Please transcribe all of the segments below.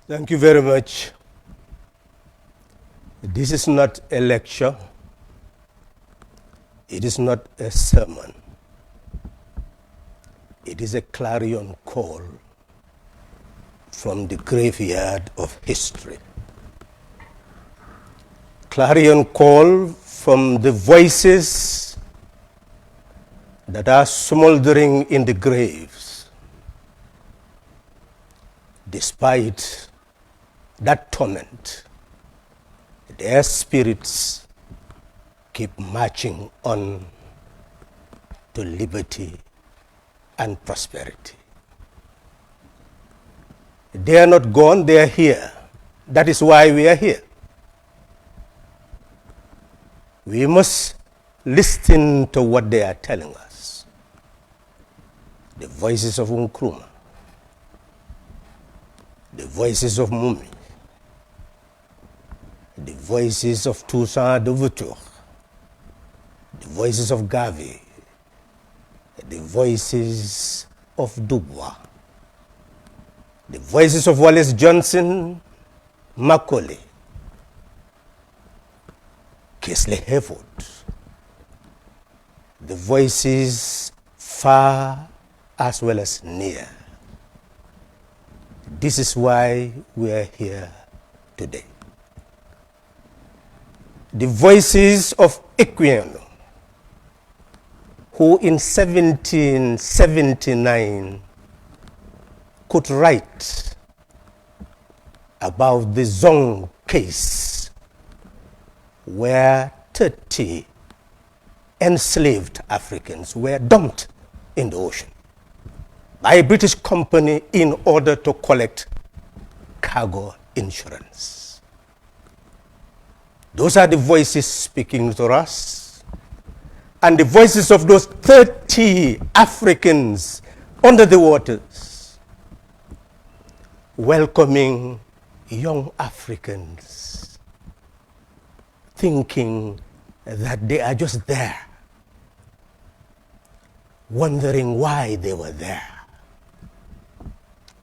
Thank you very much. This is not a lecture. It is not a sermon. It is a clarion call from the graveyard of history. Clarion call from the voices that are smoldering in the graves. Despite that torment, their spirits keep marching on to liberty and prosperity. They are not gone, they are here. That is why we are here. We must listen to what they are telling us. The voices of Nkrumah, the voices of Mumi, the voices of Toussaint Louverture, the voices of Garvey, the voices of Dubois, the voices of Wallace Johnson, Macaulay, Kingsley Haywood, the voices far as well as near. This is why we are here today. The voices of Equiano, who in 1779 could write about the Zong case, where 30 enslaved Africans were dumped in the ocean by a British company in order to collect cargo insurance. Those are the voices speaking to us, and the voices of those 30 Africans under the waters, welcoming young Africans, thinking that they are just there, wondering why they were there.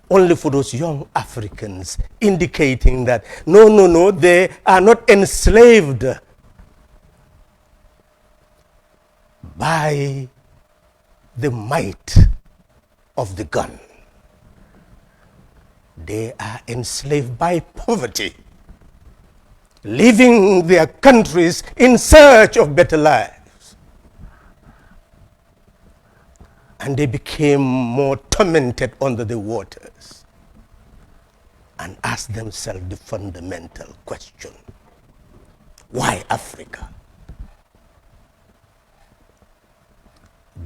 Only for those young Africans indicating that, no, they are not enslaved by the might of the gun. They are enslaved by poverty, leaving their countries in search of better lives. And they became more tormented under the waters and asked themselves the fundamental question: why Africa?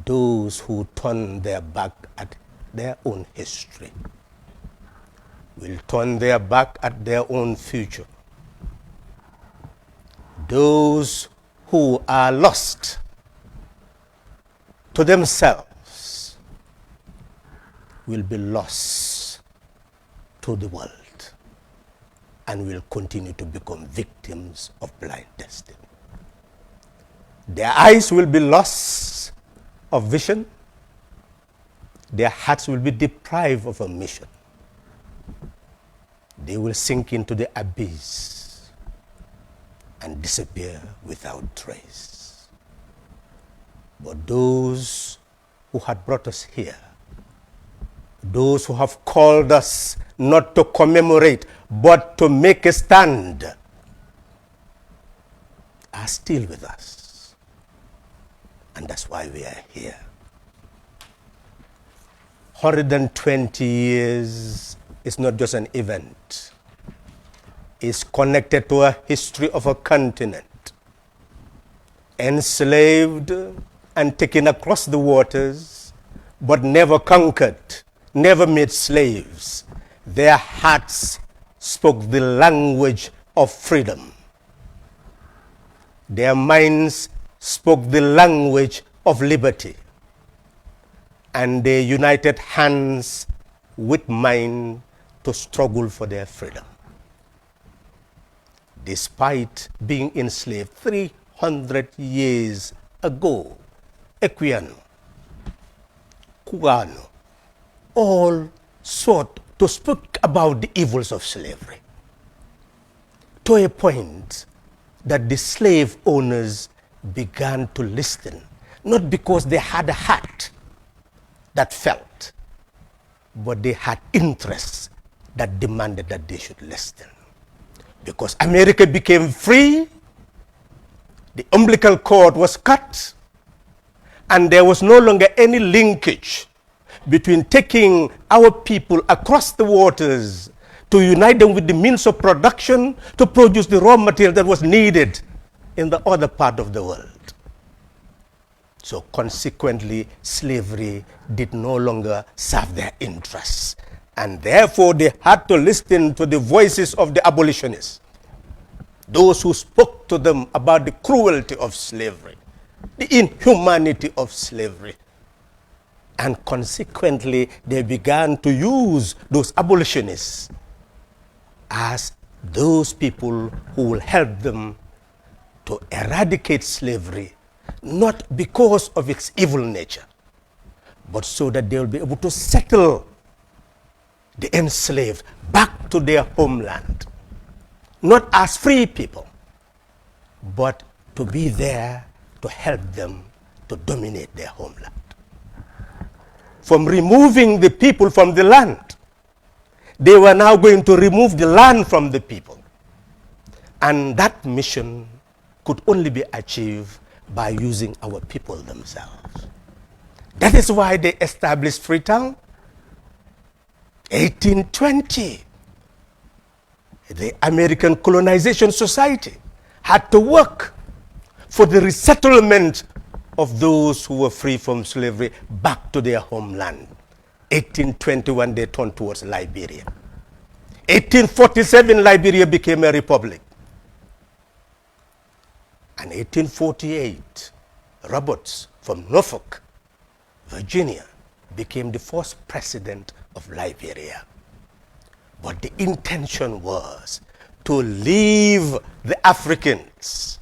Those who turn their back at their own history will turn their back at their own future. Those who are lost to themselves will be lost to the world and will continue to become victims of blind destiny. Their eyes will be lost of vision. Their hearts will be deprived of a mission. They will sink into the abyss and disappear without trace. But those who had brought us here, those who have called us not to commemorate, but to make a stand, are still with us. And that's why we are here. 120 years is not just an event. It's connected to a history of a continent, enslaved and taken across the waters, but never conquered, never made slaves. Their hearts spoke the language of freedom. Their minds spoke the language of liberty. And they united hands with mine to struggle for their freedom. Despite being enslaved 300 years ago, Equiano, Cubano, all sought to speak about the evils of slavery, to a point that the slave owners began to listen, not because they had a heart that felt, but they had interests that demanded that they should listen. Because America became free, the umbilical cord was cut, and there was no longer any linkage between taking our people across the waters to unite them with the means of production to produce the raw material that was needed in the other part of the world. So consequently, slavery did no longer serve their interests. And therefore, they had to listen to the voices of the abolitionists, those who spoke to them about the cruelty of slavery, the inhumanity of slavery. And consequently, they began to use those abolitionists as those people who will help them to eradicate slavery, not because of its evil nature, but so that they will be able to settle the enslaved back to their homeland, not as free people, but to be there to help them to dominate their homeland. From removing the people from the land, they were now going to remove the land from the people. And that mission could only be achieved by using our people themselves. That is why they established Freetown. 1820, the American Colonization Society had to work for the resettlement of those who were free from slavery back to their homeland. 1821, they turned towards Liberia. 1847, Liberia became a republic. And 1848, Roberts from Norfolk, Virginia, became the first president of Liberia. But the intention was to leave the Africans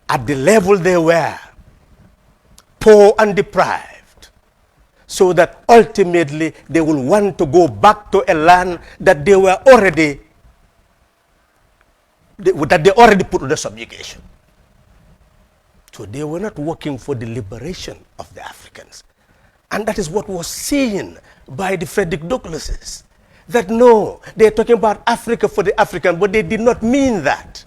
at the level they were, poor and deprived, so that ultimately they will want to go back to a land that they were already, that they already put under subjugation. So they were not working for the liberation of the Africans. And that is what was seen by the Frederick Douglasses. That no, they're talking about Africa for the African, but they did not mean that.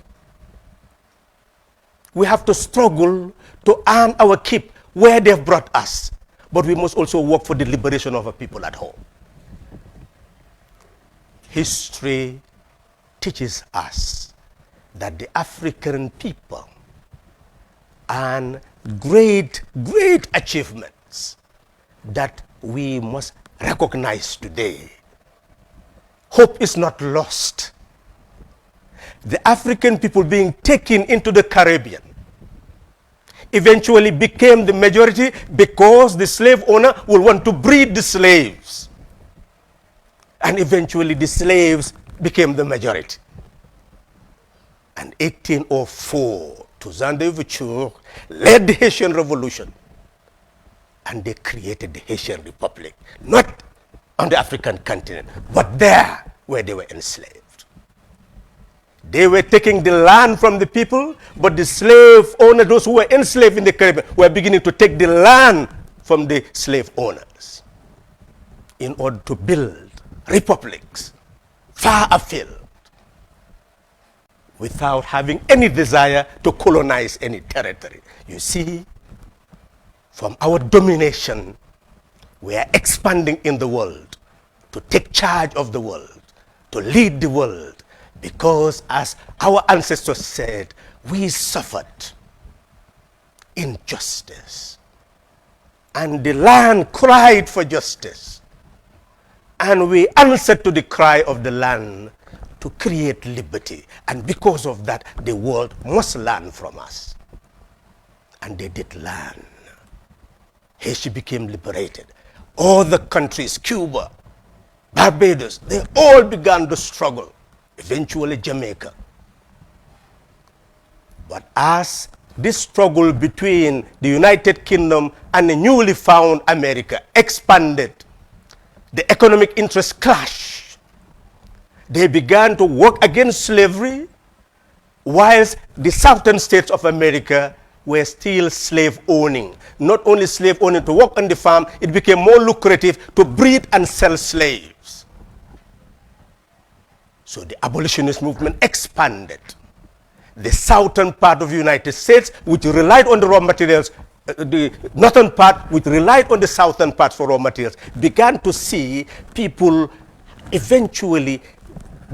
We have to struggle to earn our keep where they've brought us. But we must also work for the liberation of our people at home. History teaches us that the African people and great achievements that we must recognize today. Hope is not lost. The African people being taken into the Caribbean eventually became the majority because the slave owner will want to breed the slaves. And eventually the slaves became the majority. And 1804, Toussaint Louverture led the Haitian Revolution, and they created the Haitian Republic, not on the African continent, but there where they were enslaved. They were taking the land from the people, but the slave owners, those who were enslaved in the Caribbean, were beginning to take the land from the slave owners in order to build republics far afield, without having any desire to colonize any territory. You see, from our domination, we are expanding in the world to take charge of the world, to lead the world, because as our ancestors said, we suffered injustice. And the land cried for justice. And we answered to the cry of the land to create liberty. And because of that, the world must learn from us. And they did learn. Haiti became liberated. All the countries, Cuba, Barbados, they all began to struggle. Eventually Jamaica. But as this struggle between the United Kingdom and the newly found America expanded, the economic interests clashed. They began to work against slavery, whilst the southern states of America were still slave owning. Not only slave owning to work on the farm, it became more lucrative to breed and sell slaves. So the abolitionist movement expanded. The southern part of the United States, which relied on the raw materials, the northern part, which relied on the southern part for raw materials, began to see people eventually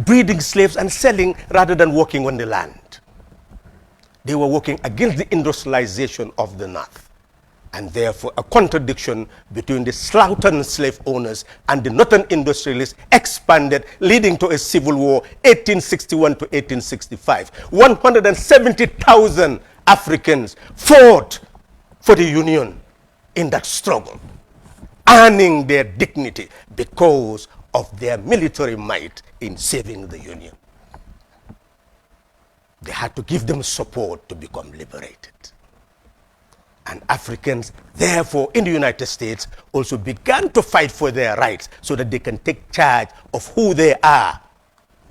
breeding slaves and selling rather than working on the land. They were working against the industrialization of the North, and therefore a contradiction between the southern slave owners and the northern industrialists expanded, leading to a civil war, 1861 to 1865. 170,000 Africans fought for the Union in that struggle, earning their dignity because of their military might in saving the Union. They had to give them support to become liberated. And Africans, therefore, in the United States, also began to fight for their rights so that they can take charge of who they are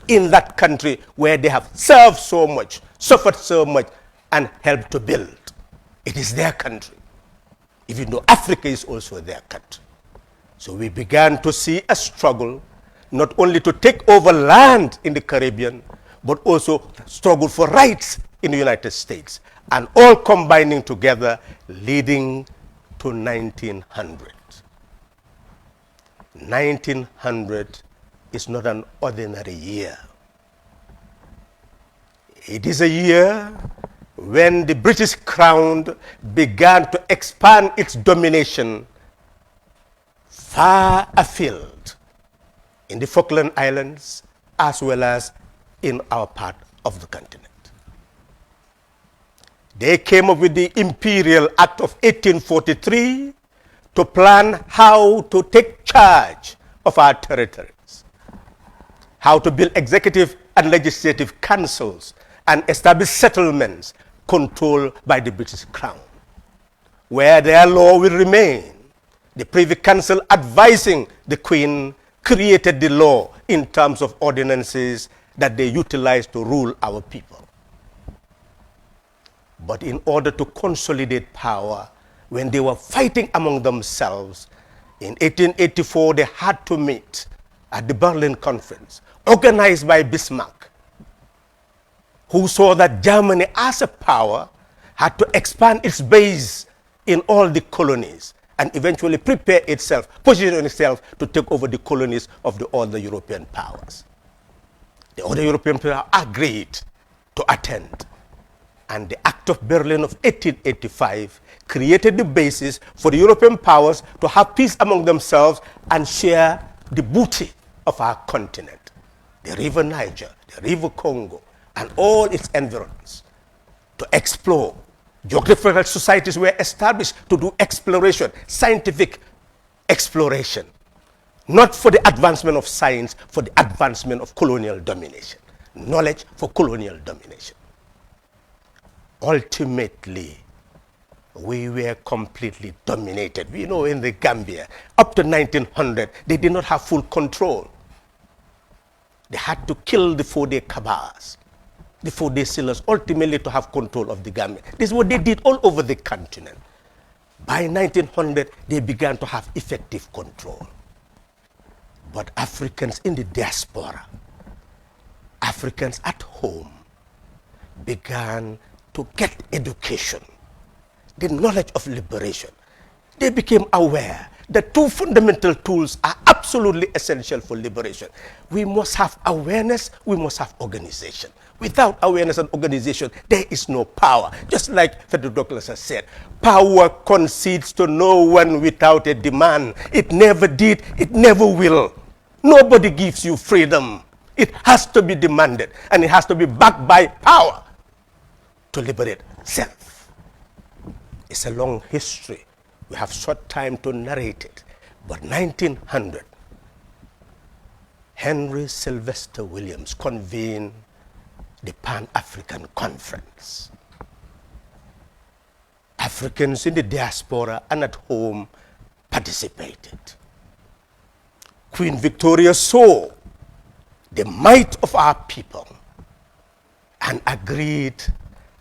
in that country where they have served so much, suffered so much, and helped to build. It is their country, even though Africa is also their country. So we began to see a struggle, not only to take over land in the Caribbean, but also struggle for rights in the United States, and all combining together, leading to 1900. 1900 is not an ordinary year. It is a year when the British Crown began to expand its domination far afield in the Falkland Islands as well as in our part of the continent. They came up with the Imperial Act of 1843 to plan how to take charge of our territories, how to build executive and legislative councils and establish settlements controlled by the British Crown, where their law will remain. The Privy Council, advising the Queen, created the law in terms of ordinances that they utilized to rule our people. But in order to consolidate power, when they were fighting among themselves, in 1884 they had to meet at the Berlin Conference, organized by Bismarck, who saw that Germany as a power had to expand its base in all the colonies and eventually prepare itself, position itself to take over the colonies of the other European powers. The other European powers agreed to attend. And the Act of Berlin of 1885 created the basis for the European powers to have peace among themselves and share the booty of our continent, the River Niger, the River Congo, and all its environs, to explore. Geographical societies were established to do exploration, scientific exploration, not for the advancement of science, for the advancement of colonial domination, knowledge for colonial domination. Ultimately, we were completely dominated. We know in the Gambia, up to 1900, they did not have full control. They had to kill the 4-day Kabas, the 4-day Sellers, ultimately to have control of the Gambia. This is what they did all over the continent. By 1900, they began to have effective control. But Africans in the diaspora, Africans at home, began to get education, the knowledge of liberation. They became aware that two fundamental tools are absolutely essential for liberation. We must have awareness, we must have organization. Without awareness and organization, there is no power. Just like Frederick Douglass has said, power concedes to no one without a demand. It never did, it never will. Nobody gives you freedom. It has to be demanded, and it has to be backed by power to liberate self. It's a long history. We have short time to narrate it. But 1900, Henry Sylvester Williams convened the Pan-African Conference. Africans in the diaspora and at home participated. Queen Victoria saw the might of our people and agreed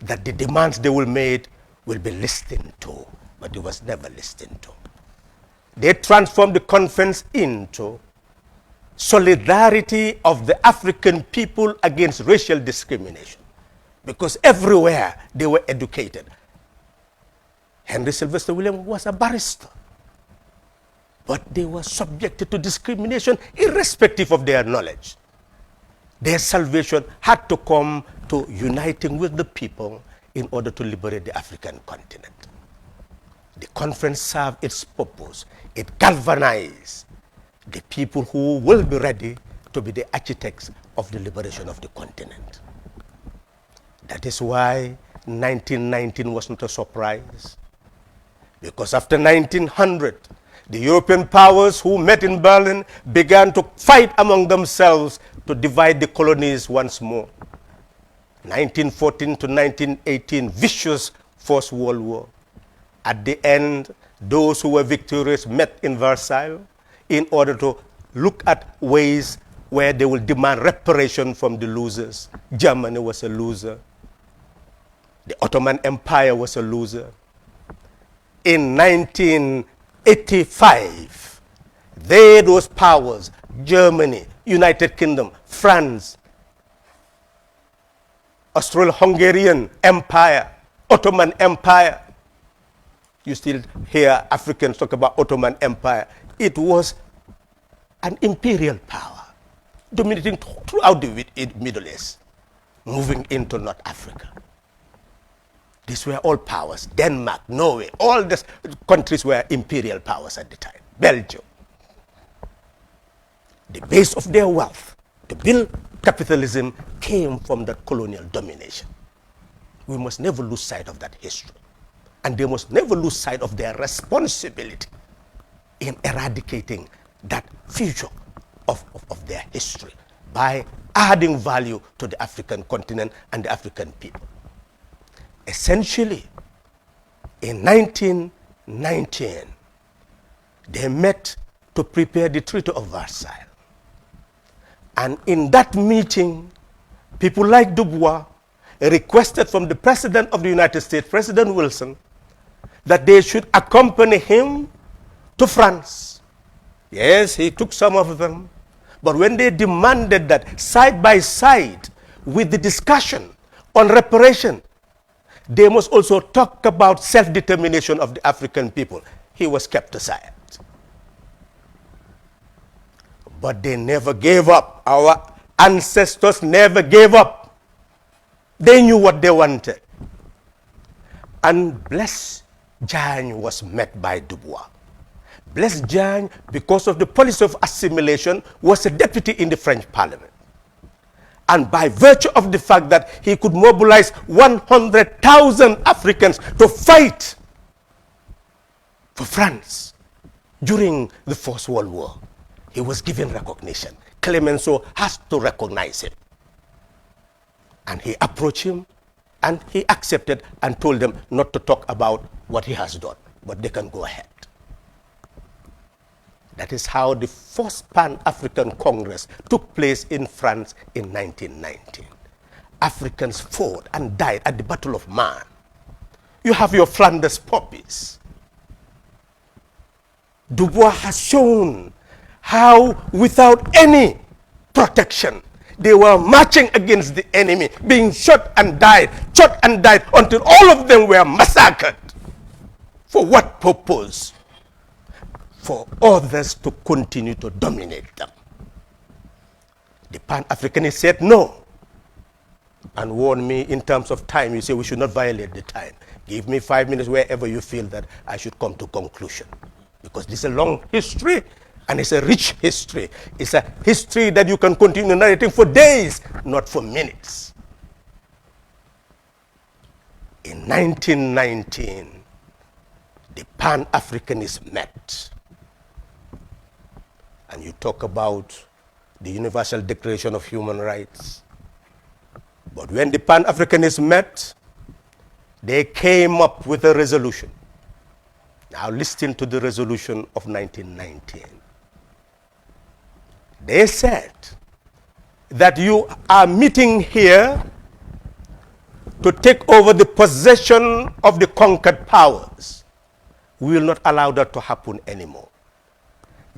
that the demands they will make will be listened to, but it was never listened to. They transformed the conference into solidarity of the African people against racial discrimination, because everywhere they were educated. Henry Sylvester Williams was a barrister, but they were subjected to discrimination irrespective of their knowledge. Their salvation had to come to uniting with the people in order to liberate the African continent. The conference served its purpose. It galvanized the people who will be ready to be the architects of the liberation of the continent. That is why 1919 was not a surprise, because after 1900, the European powers who met in Berlin began to fight among themselves to divide the colonies once more. 1914 to 1918, vicious First World War. At the end, those who were victorious met in Versailles in order to look at ways where they will demand reparation from the losers. Germany was a loser. The Ottoman Empire was a loser. In 1985, those powers, Germany, United Kingdom, France, Austro-Hungarian Empire, Ottoman Empire. You still hear Africans talk about Ottoman Empire. It was an imperial power dominating throughout the Middle East, moving into North Africa. These were all powers. Denmark, Norway, all these countries were imperial powers at the time. Belgium. The base of their wealth to build capitalism came from that colonial domination. We must never lose sight of that history. And they must never lose sight of their responsibility in eradicating that future of their history by adding value to the African continent and the African people. Essentially, in 1919, they met to prepare the Treaty of Versailles. And in that meeting, people like Dubois requested from the President of the United States, President Wilson, that they should accompany him to France. Yes, he took some of them. But when they demanded that side by side with the discussion on reparation, they must also talk about self-determination of the African people, he was kept aside. But they never gave up. Our ancestors never gave up. They knew what they wanted. And Blaise Diagne was met by Dubois. Blaise Diagne, because of the policy of assimilation, was a deputy in the French Parliament. And by virtue of the fact that he could mobilize 100,000 Africans to fight for France during the First World War, he was given recognition. Clemenceau has to recognize him. And he approached him, and he accepted and told them not to talk about what he has done, but they can go ahead. That is how the first Pan-African Congress took place in France in 1919. Africans fought and died at the Battle of Marne. You have your Flanders poppies. Dubois has shown how, without any protection, they were marching against the enemy, being shot and died, until all of them were massacred. For what purpose? For others to continue to dominate them. The Pan-Africanists said no, and warned me in terms of time. You say we should not violate the time. Give me 5 minutes wherever you feel that I should come to conclusion. Because this is a long history, and it's a rich history. It's a history that you can continue narrating for days, not for minutes. In 1919, the Pan-Africanists met. And you talk about the Universal Declaration of Human Rights. But when the Pan-Africanists met, they came up with a resolution. Now listen to the resolution of 1919. They said that you are meeting here to take over the possession of the conquered powers. We will not allow that to happen anymore.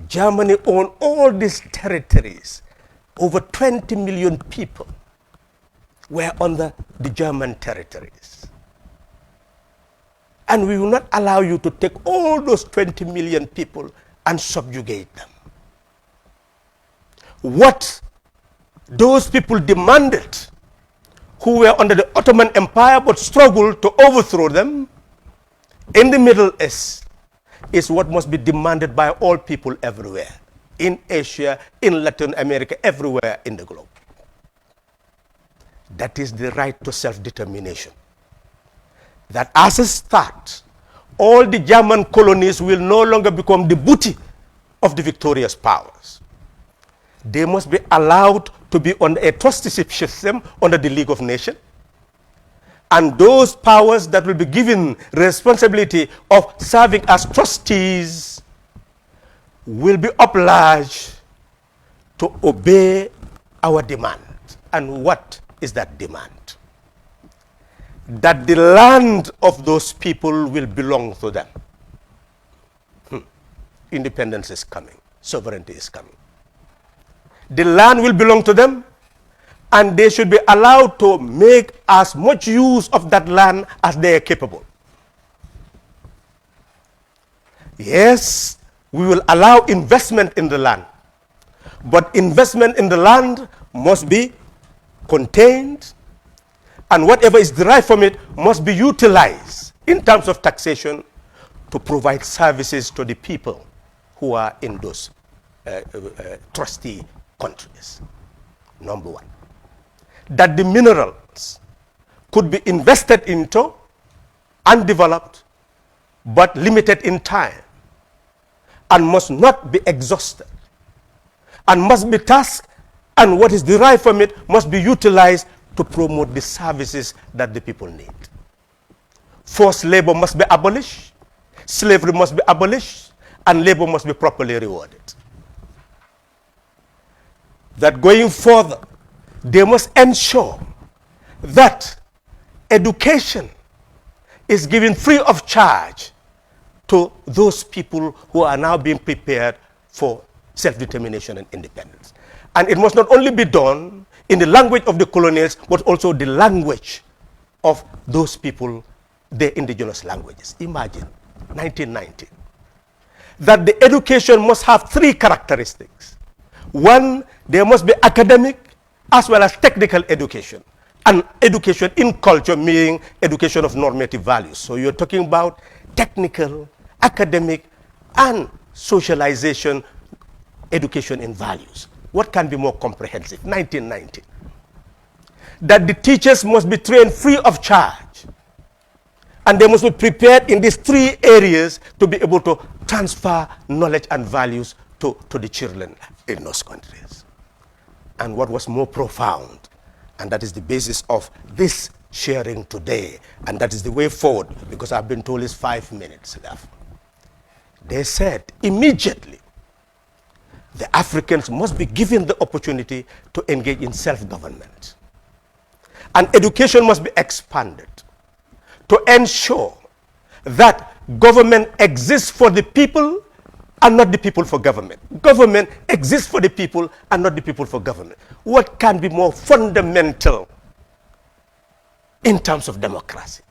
Germany owned all these territories. Over 20 million people were under the German territories. And we will not allow you to take all those 20 million people and subjugate them. What those people demanded, who were under the Ottoman Empire but struggled to overthrow them in the Middle East, is what must be demanded by all people everywhere, in Asia, in Latin America, everywhere in the globe. That is the right to self-determination. That as a start, all the German colonies will no longer become the booty of the victorious powers. They must be allowed to be under a trusteeship system under the League of Nations. And those powers that will be given responsibility of serving as trustees will be obliged to obey our demand. And what is that demand? That the land of those people will belong to them. Independence is coming. Sovereignty is coming. The land will belong to them, and they should be allowed to make as much use of that land as they are capable. Yes, we will allow investment in the land, but investment in the land must be contained, and whatever is derived from it must be utilized in terms of taxation to provide services to the people who are in those trustee countries. Number one. That the minerals could be invested into and developed, but limited in time, and must not be exhausted, and must be tasked, and what is derived from it must be utilized to promote the services that the people need. Forced labor must be abolished, slavery must be abolished, and labor must be properly rewarded. That going further, they must ensure that education is given free of charge to those people who are now being prepared for self-determination and independence. And it must not only be done in the language of the colonials, but also the language of those people, their indigenous languages. Imagine, 1919. That the education must have three characteristics. One, there must be academic as well as technical education. And education in culture, meaning education of normative values. So you're talking about technical, academic, and socialization education in values. What can be more comprehensive? 1990. That the teachers must be trained free of charge. And they must be prepared in these three areas to be able to transfer knowledge and values to the children in those countries. And what was more profound, and that is the basis of this sharing today, and that is the way forward, because I've been told it's 5 minutes left. They said immediately the Africans must be given the opportunity to engage in self-government. And education must be expanded to ensure that government exists for the people and not the people for government. Government exists for the people and not the people for government. What can be more fundamental in terms of democracy?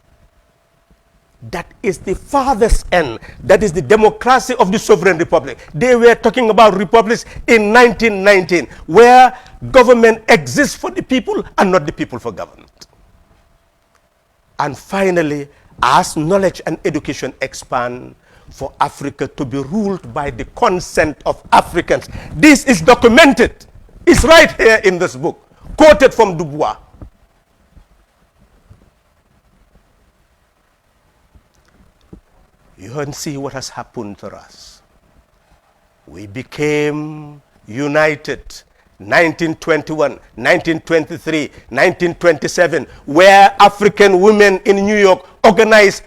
That is the farthest end. That is the democracy of the sovereign republic. They were talking about republics in 1919, where government exists for the people and not the people for government. And finally, as knowledge and education expand, for Africa to be ruled by the consent of Africans. This is documented. It's right here in this book, quoted from Dubois. You can see what has happened to us. We became united 1921, 1923, 1927, where African women in New York organized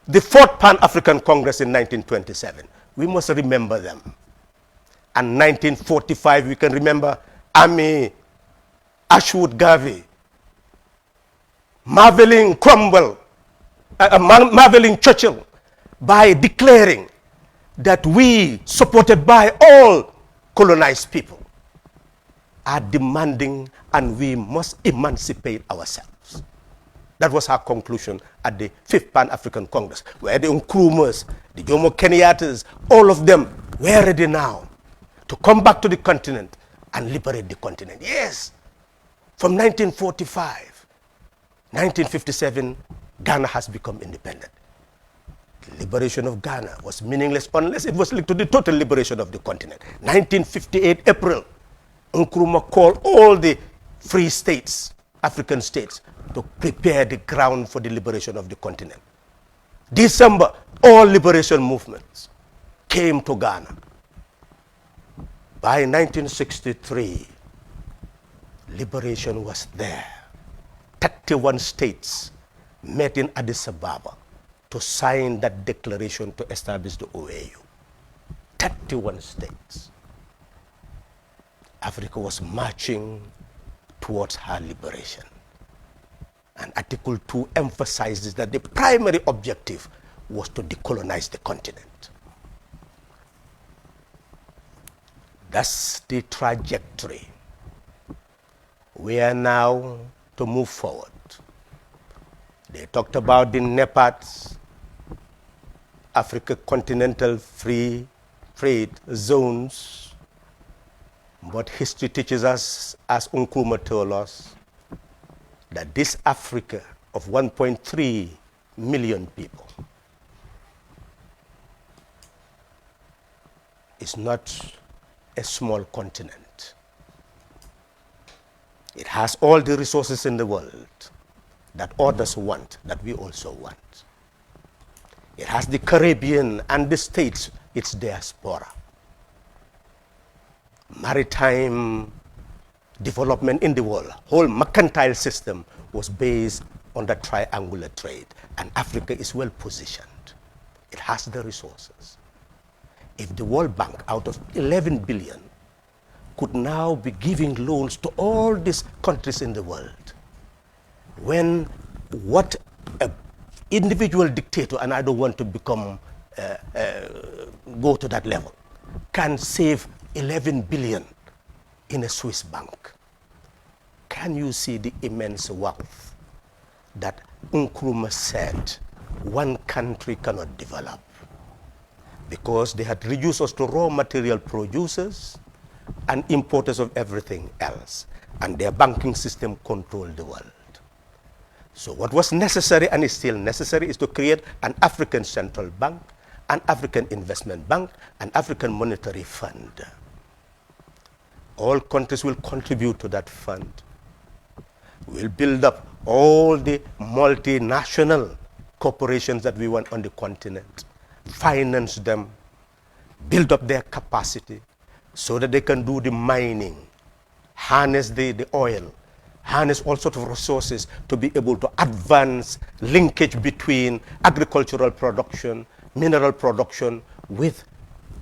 the 4th Pan-African Congress in 1927. We must remember them. And 1945, we can remember Ami Ashwood Garvey, marveling Churchill by declaring that we, supported by all colonized people, are demanding and we must emancipate ourselves. That was our conclusion at the 5th Pan-African Congress, where the Nkrumahs, the Jomo Kenyattas, all of them were ready now to come back to the continent and liberate the continent. Yes, from 1945, 1957, Ghana has become independent. The liberation of Ghana was meaningless unless it was linked to the total liberation of the continent. 1958 April, Nkrumah called all the free states, African states, to prepare the ground for the liberation of the continent. December, all liberation movements came to Ghana. By 1963, liberation was there. 31 states met in Addis Ababa to sign that declaration to establish the OAU. 31 states. Africa was marching towards her liberation. And Article 2 emphasizes that the primary objective was to decolonize the continent. That's the trajectory. We are now to move forward. They talked about the NEPADs, Africa Continental Free Trade Zones, but history teaches us, as Nkrumah told us, that this Africa of 1.3 million people is not a small continent. It has all the resources in the world that others want, that we also want. It has the Caribbean and the states, its diaspora. Maritime development in the world, whole mercantile system was based on that triangular trade, and Africa is well positioned. It has the resources. If the World Bank, out of 11 billion, could now be giving loans to all these countries in the world, when what an individual dictator, and I don't want to become, go to that level, can save 11 billion in a Swiss bank. Can you see the immense wealth that Nkrumah said one country cannot develop? Because they had reduced us to raw material producers and importers of everything else, and their banking system controlled the world. So what was necessary, and is still necessary, is to create an African Central Bank, an African Investment Bank, an African Monetary Fund. All countries will contribute to that fund. We'll build up all the multinational corporations that we want on the continent, finance them, build up their capacity so that they can do the mining, harness the oil, harness all sorts of resources to be able to advance linkage between agricultural production, mineral production, with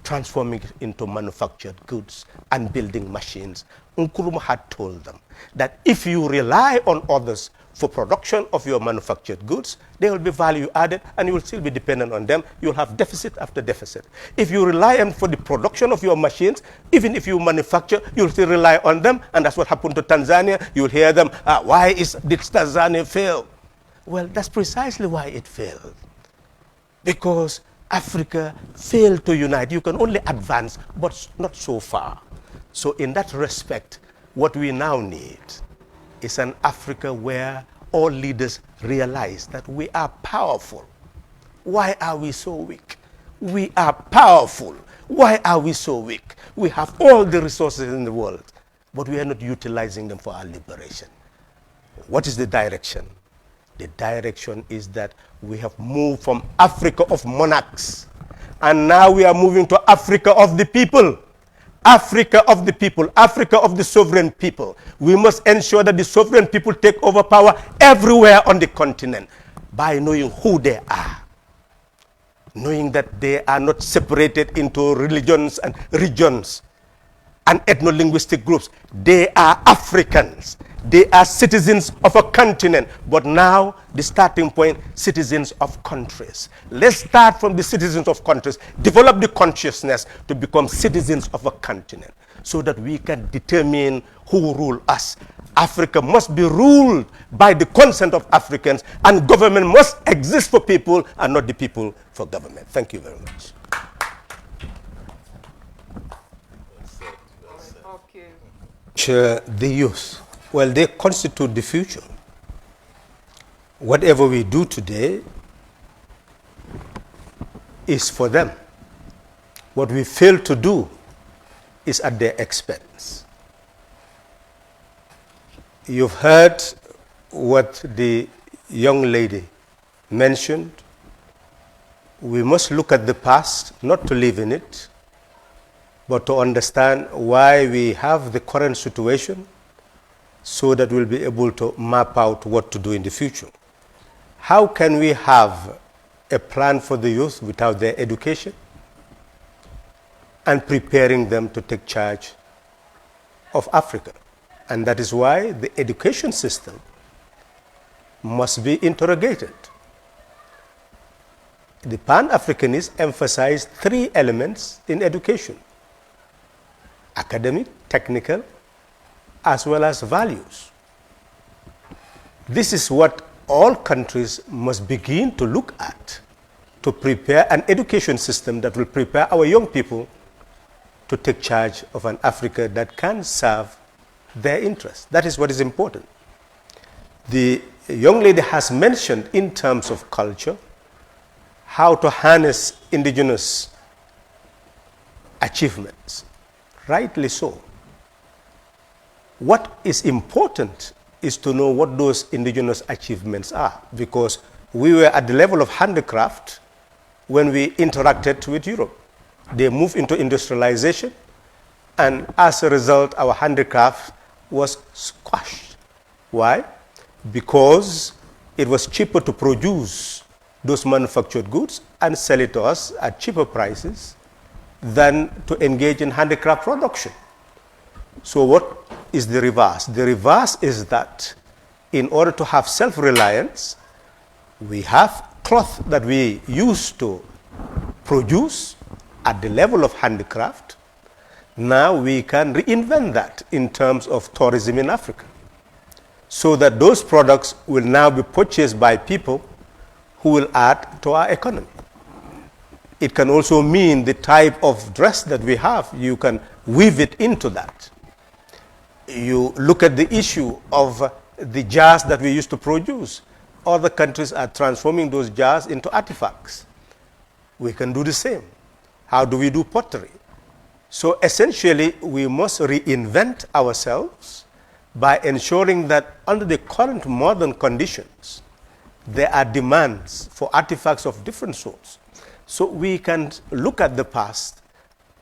transforming it into manufactured goods and building machines. Nkrumah had told them that if you rely on others for production of your manufactured goods, there will be value added and you will still be dependent on them. You'll have deficit after deficit. If you rely on for the production of your machines, even if you manufacture, you'll still rely on them, and that's what happened to Tanzania. You'll hear them, why did Tanzania fail? Well, that's precisely why it failed. Because Africa failed to unite. You can only advance, but not so far. So in that respect, what we now need is an Africa where all leaders realize that we are powerful. Why are we so weak? We are powerful. Why are we so weak? We have all the resources in the world, but we are not utilizing them for our liberation. What is the direction? The direction is that we have moved from Africa of monarchs, and now we are moving to Africa of the people. Africa of the people, Africa of the sovereign people. We must ensure that the sovereign people take over power everywhere on the continent by knowing who they are, knowing that they are not separated into religions and regions and ethno-linguistic groups. They are Africans. They are citizens of a continent, but now the starting point, citizens of countries. Let's start from the citizens of countries, develop the consciousness to become citizens of a continent so that we can determine who will rule us. Africa must be ruled by the consent of Africans, and government must exist for people and not the people for government. Thank you very much. Okay. The youth, well, they constitute the future. Whatever we do today is for them. What we fail to do is at their expense. You've heard what the young lady mentioned. We must look at the past, not to live in it, but to understand why we have the current situation so that we'll be able to map out what to do in the future. How can we have a plan for the youth without their education and preparing them to take charge of Africa? And that is why the education system must be interrogated. The Pan-Africanists emphasize 3 elements in education: academic, technical, as well as values. This is what all countries must begin to look at to prepare an education system that will prepare our young people to take charge of an Africa that can serve their interests. That is what is important. The young lady has mentioned in terms of culture how to harness indigenous achievements. Rightly so. What is important is to know what those indigenous achievements are, because we were at the level of handicraft when we interacted with Europe. They moved into industrialization, and as a result, our handicraft was squashed. Why? Because it was cheaper to produce those manufactured goods and sell it to us at cheaper prices than to engage in handicraft production. So what is the reverse? The reverse is that in order to have self-reliance, we have cloth that we used to produce at the level of handicraft. Now we can reinvent that in terms of tourism in Africa, so that those products will now be purchased by people who will add to our economy. It can also mean the type of dress that we have, you can weave it into that. You look at the issue of the jars that we used to produce. Other countries are transforming those jars into artifacts. We can do the same. How do we do pottery? So essentially, we must reinvent ourselves by ensuring that under the current modern conditions, there are demands for artifacts of different sorts. So we can look at the past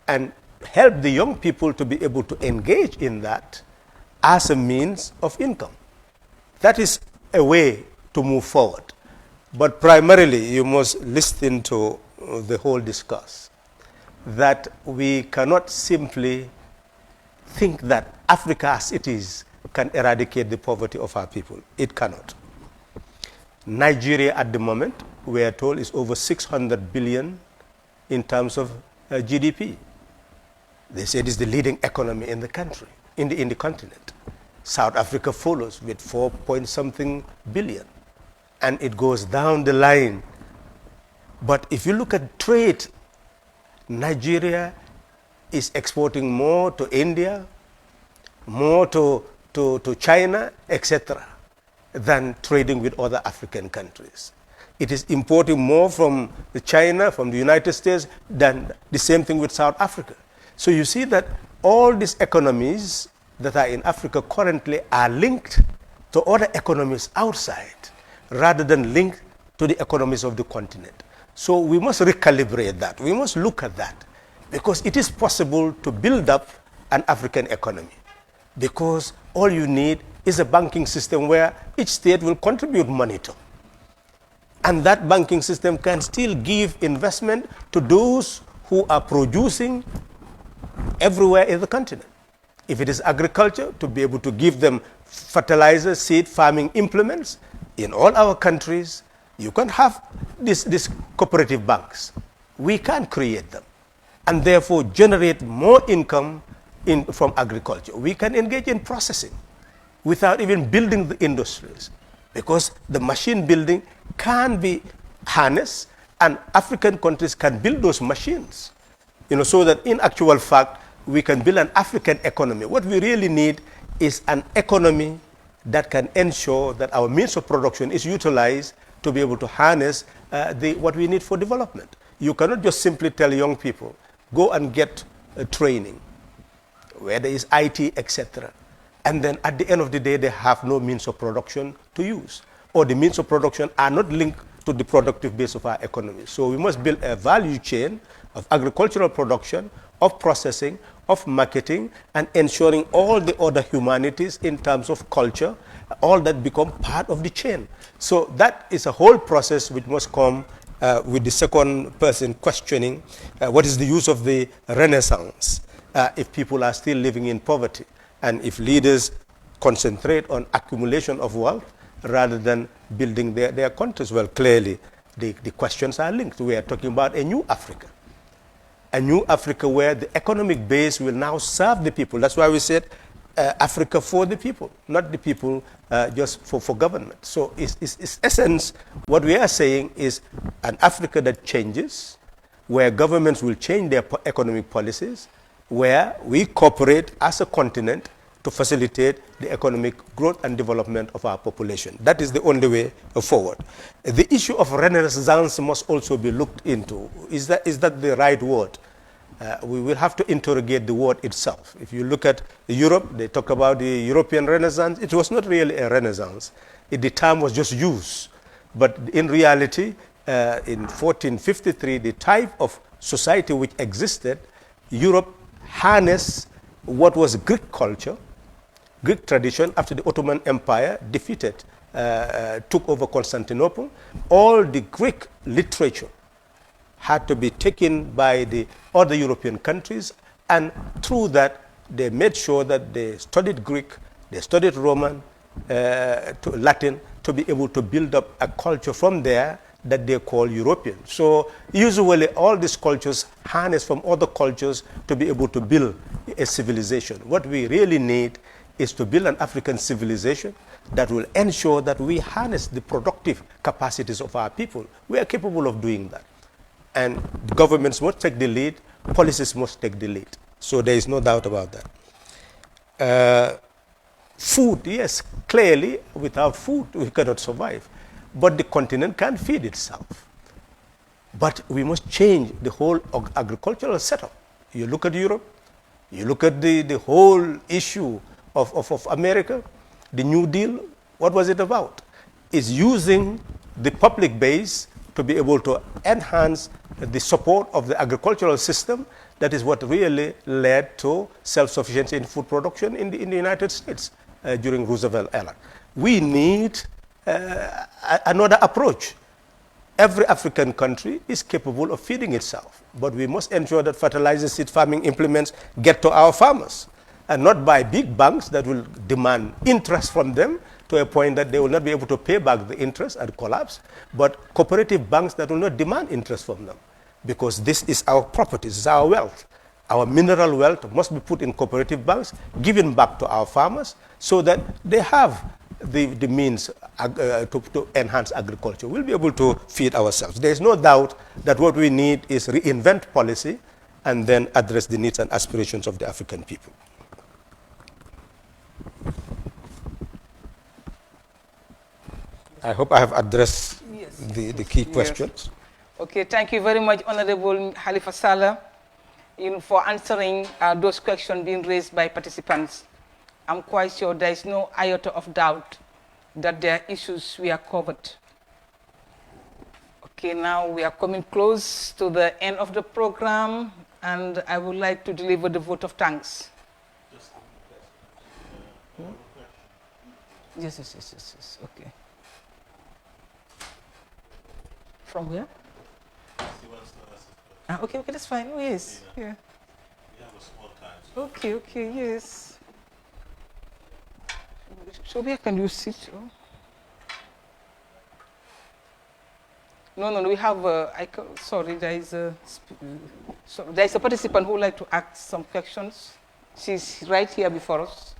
and help the young people to be able to engage in that as a means of income. That is a way to move forward. But primarily, you must listen to the whole discourse, that we cannot simply think that Africa as it is can eradicate the poverty of our people. It cannot. Nigeria at the moment, we are told, is over 600 billion in terms of GDP. They say it is the leading economy in the country, in the continent. South Africa follows with 4-point-something billion. And it goes down the line. But if you look at trade, Nigeria is exporting more to India, more to China, etc., than trading with other African countries. It is importing more from China, from the United States, than the same thing with South Africa. So you see that all these economies that are in Africa currently are linked to other economies outside, rather than linked to the economies of the continent. So we must recalibrate that. We must look at that, because it is possible to build up an African economy, because all you need is a banking system where each state will contribute money to. And that banking system can still give investment to those who are producing everywhere in the continent. If it is agriculture, to be able to give them fertilizer, seed, farming implements. In all our countries, you can have these cooperative banks. We can create them and therefore generate more income from agriculture. We can engage in processing without even building the industries, because the machine building can be harnessed and African countries can build those machines, so that in actual fact, we can build an African economy. What we really need is an economy that can ensure that our means of production is utilized to be able to harness what we need for development. You cannot just simply tell young people, go and get training, where there is IT, etc. And then at the end of the day, they have no means of production to use, or the means of production are not linked to the productive base of our economy. So we must build a value chain of agricultural production, of processing, of marketing, and ensuring all the other humanities in terms of culture, all that become part of the chain. So that is a whole process which must come with the second person questioning what is the use of the Renaissance if people are still living in poverty, and if leaders concentrate on accumulation of wealth rather than building their countries. Well, clearly the questions are linked. We are talking about a new Africa. A new Africa where the economic base will now serve the people. That's why we said Africa for the people, not the people just for government. So it's essence, what we are saying is an Africa that changes, where governments will change their economic policies, where we cooperate as a continent to facilitate the economic growth and development of our population. That is the only way forward. The issue of Renaissance must also be looked into. Is that the right word? We will have to interrogate the word itself. If you look at Europe, they talk about the European Renaissance. It was not really a Renaissance. The term was just used. But in reality, in 1453, the type of society which existed, Europe harnessed what was Greek culture, Greek tradition after the Ottoman Empire defeated, took over Constantinople. All the Greek literature had to be taken by the other European countries, and through that they made sure that they studied Greek, they studied Roman, to Latin, to be able to build up a culture from there that they call European. So usually all these cultures harness from other cultures to be able to build a civilization. What we really need is to build an African civilization that will ensure that we harness the productive capacities of our people. We are capable of doing that. And the governments must take the lead, policies must take the lead. So there is no doubt about that. Food, yes, clearly without food we cannot survive. But the continent can feed itself. But we must change the whole agricultural setup. You look at Europe, you look at the whole issue of America, the New Deal, what was it about? It's using the public base to be able to enhance the support of the agricultural system. That is what really led to self-sufficiency in food production in the United States during Roosevelt era. We need another approach. Every African country is capable of feeding itself, but we must ensure that fertilizer, seed, farming implements get to our farmers, and not by big banks that will demand interest from them to a point that they will not be able to pay back the interest and collapse, but cooperative banks that will not demand interest from them, because this is our property, this is our wealth. Our mineral wealth must be put in cooperative banks, given back to our farmers, so that they have the means to enhance agriculture. We'll be able to feed ourselves. There is no doubt that what we need is reinvent policy and then address the needs and aspirations of the African people. I hope I have addressed the key questions. Yes. Okay, thank you very much, Honorable Halifa Sallah, for answering those questions being raised by participants. I'm quite sure there is no iota of doubt that there are issues we are covered. Okay, now we are coming close to the end of the program, and I would like to deliver the vote of thanks. Yes, okay. From where? Okay, that's fine. Oh, yes. Yeah. We have a small time. Okay, yes. So where can you sit? Oh. No, we have, sorry, there is a participant who would like to ask some questions. She's right here before us.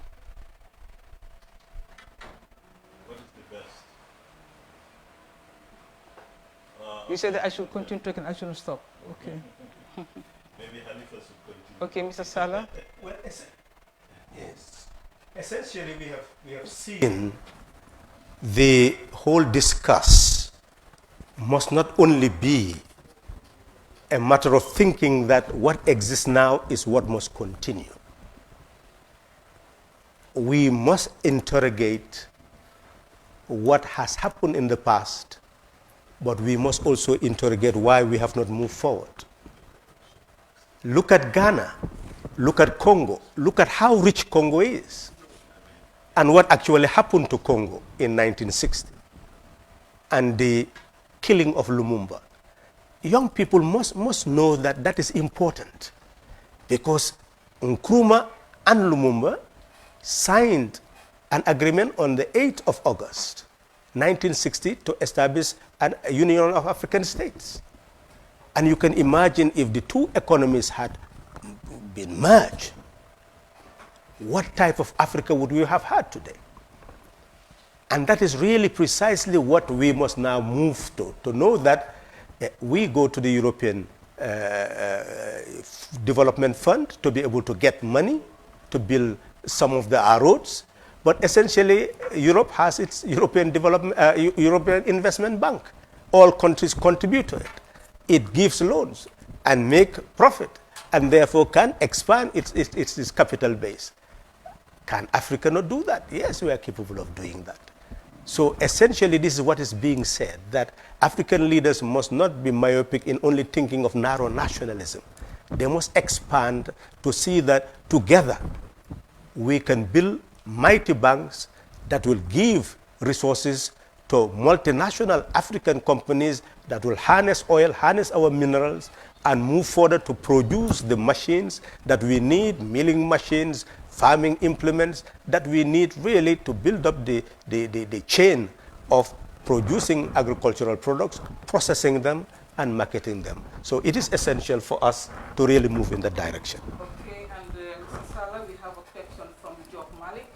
What is the best? You said that I should continue talking, I shouldn't stop. Okay. Maybe Halifa should continue. Okay, Mr. Sallah. Well, yes. Essentially, we have seen the whole discuss must not only be a matter of thinking that what exists now is what must continue. We must interrogate what has happened in the past, but we must also interrogate why we have not moved forward. Look at Ghana, look at Congo, look at how rich Congo is, and what actually happened to Congo in 1960, and the killing of Lumumba. Young people must know that that is important, because Nkrumah and Lumumba signed an agreement on the 8th of August, 1960 to establish a Union of African States. And you can imagine if the two economies had been merged, what type of Africa would we have had today? And that is really precisely what we must now move to know that we go to the European Development Fund to be able to get money to build some of our roads, but essentially Europe has its European Investment Bank. All countries contribute to it. It gives loans and make profit, and therefore can expand its capital base. Can Africa not do that? Yes, we are capable of doing that. So essentially, this is what is being said, that African leaders must not be myopic in only thinking of narrow nationalism. They must expand to see that together we can build mighty banks that will give resources to multinational African companies that will harness oil, harness our minerals, and move further to produce the machines that we need, milling machines, farming implements that we need really to build up the chain of producing agricultural products, processing them, and marketing them. So it is essential for us to really move in that direction. Okay, and Mr. Sallah, we have a question from Job Malik.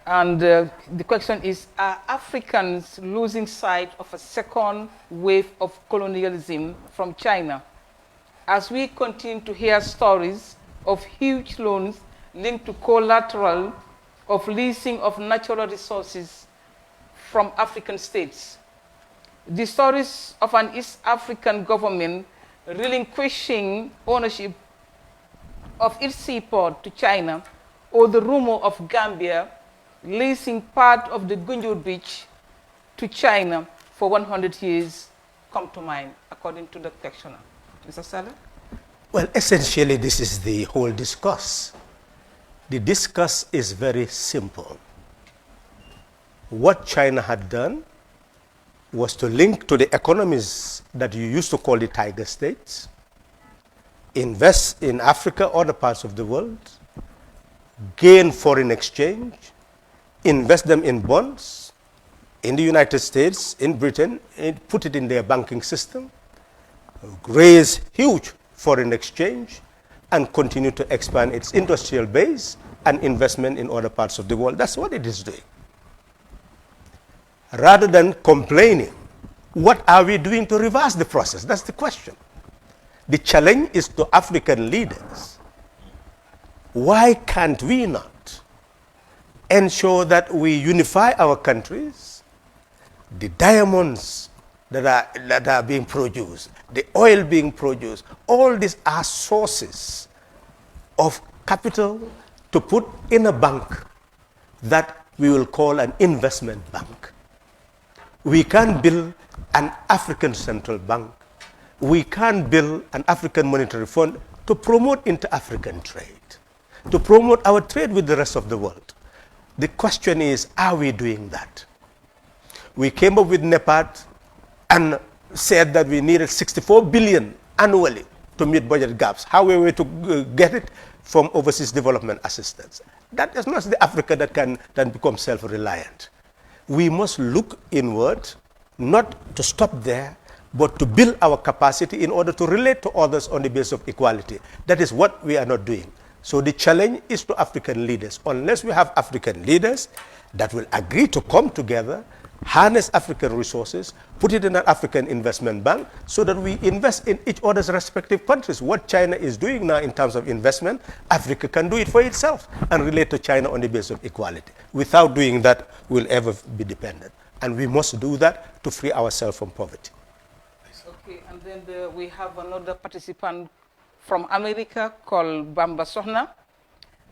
And the question is, are Africans losing sight of a second wave of colonialism from China? As we continue to hear stories of huge loans linked to collateral of leasing of natural resources from African states. The stories of an East African government relinquishing ownership of its seaport to China, or the rumor of Gambia leasing part of the Gunjur Beach to China for 100 years come to mind, according to the questioner. Mr. Sallah? Well, essentially, this is the whole discourse. The discourse is very simple. What China had done was to link to the economies that you used to call the tiger states, invest in Africa, other parts of the world, gain foreign exchange, invest them in bonds, in the United States, in Britain, and put it in their banking system, raise huge foreign exchange, and continue to expand its industrial base and investment in other parts of the world. That's what it is doing. Rather than complaining, what are we doing to reverse the process? That's the question. The challenge is to African leaders. Why can't we not ensure that we unify our countries? The diamonds that are being produced, the oil being produced, all these are sources of capital to put in a bank that we will call an investment bank. We can build an African central bank. We can build an African monetary fund to promote inter-African trade, to promote our trade with the rest of the world. The question is, are we doing that? We came up with NEPAD and said that we needed 64 billion annually to meet budget gaps. How were we to get it? from overseas development assistance. That is not the Africa that can become self-reliant. We must look inward, not to stop there, but to build our capacity in order to relate to others on the basis of equality. That is what we are not doing. So the challenge is to African leaders. Unless we have African leaders that will agree to come together, harness African resources, put it in an African investment bank so that we invest in each other's respective countries. What China is doing now in terms of investment, Africa can do it for itself and relate to China on the basis of equality. Without doing that, we'll ever be dependent. And we must do that to free ourselves from poverty. Okay, and then we have another participant from America called Bamba Sohna.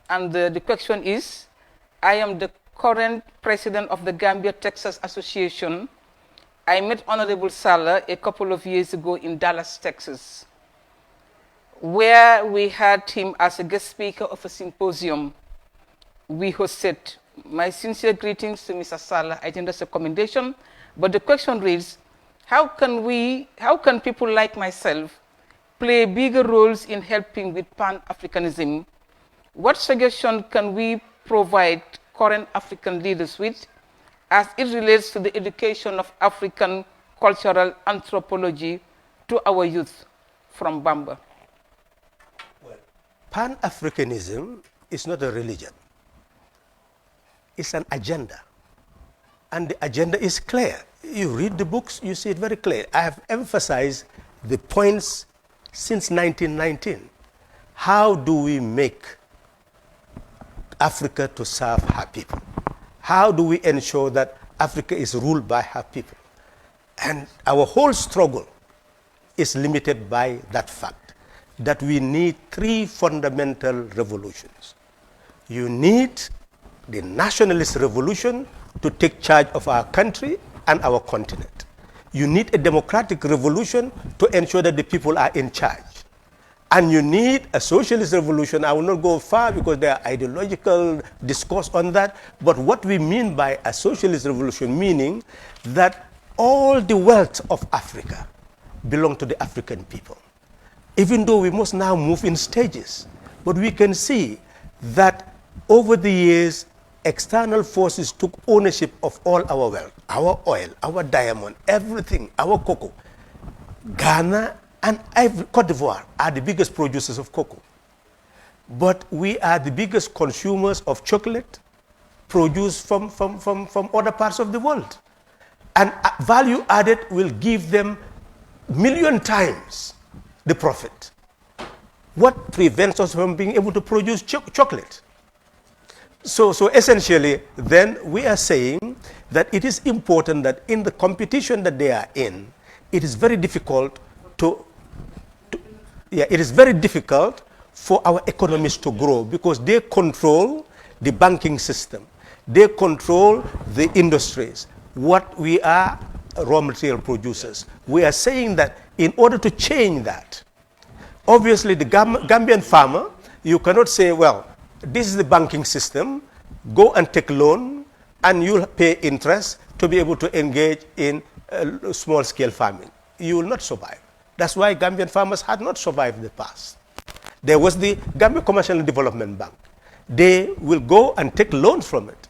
And the question is, I am the current president of the Gambia Texas Association. I met Honorable Sallah a couple of years ago in Dallas, Texas, where we had him as a guest speaker of a symposium we hosted. My sincere greetings to Mr. Sallah. I think that's a commendation. But the question reads, how can people like myself play bigger roles in helping with Pan-Africanism? What suggestion can we provide current African leaders with as it relates to the education of African cultural anthropology to our youth from Bamba? Well, Pan-Africanism is not a religion. It's an agenda. And the agenda is clear. You read the books, you see it very clear. I have emphasized the points since 1919. How do we make Africa to serve her people? How do we ensure that Africa is ruled by her people? And our whole struggle is limited by that fact, that we need three fundamental revolutions. You need the nationalist revolution to take charge of our country and our continent. You need a democratic revolution to ensure that the people are in charge. And you need a socialist revolution. I will not go far because there are ideological discourse on that. But what we mean by a socialist revolution, meaning that all the wealth of Africa belong to the African people. Even though we must now move in stages. But we can see that over the years, external forces took ownership of all our wealth, our oil, our diamond, everything, our cocoa. Ghana and Côte d'Ivoire are the biggest producers of cocoa. But we are the biggest consumers of chocolate produced from other parts of the world. And value added will give them million times the profit. What prevents us from being able to produce chocolate? So essentially, then we are saying that it is important that in the competition that they are in, it is very difficult it is very difficult for our economies to grow because they control the banking system. They control the industries. What we are raw material producers. We are saying that in order to change that, obviously the Gambian farmer, you cannot say, well, this is the banking system, go and take loan and you'll pay interest to be able to engage in small-scale farming. You will not survive. That's why Gambian farmers had not survived in the past. There was the Gambia Commercial and Development Bank. They will go and take loans from it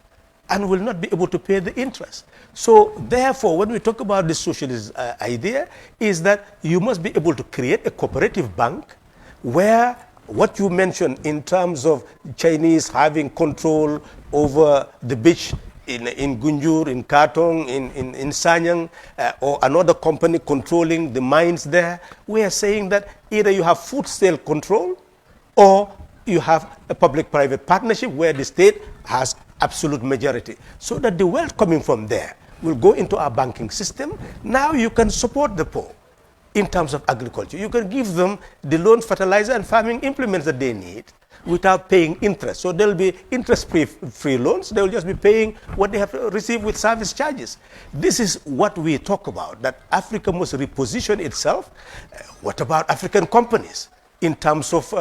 and will not be able to pay the interest. So therefore, when we talk about this socialist idea, is that you must be able to create a cooperative bank where what you mentioned in terms of Chinese having control over the beach in Gunjur, in Katong, in Sanyang, or another company controlling the mines there, we are saying that either you have food sale control or you have a public-private partnership where the state has absolute majority, so that the wealth coming from there will go into our banking system. Now you can support the poor in terms of agriculture. You can give them the loan, fertilizer, and farming implements that they need without paying interest. So there'll be interest-free loans. They will just be paying what they have received with service charges. This is what we talk about, that Africa must reposition itself. What about African companies in terms of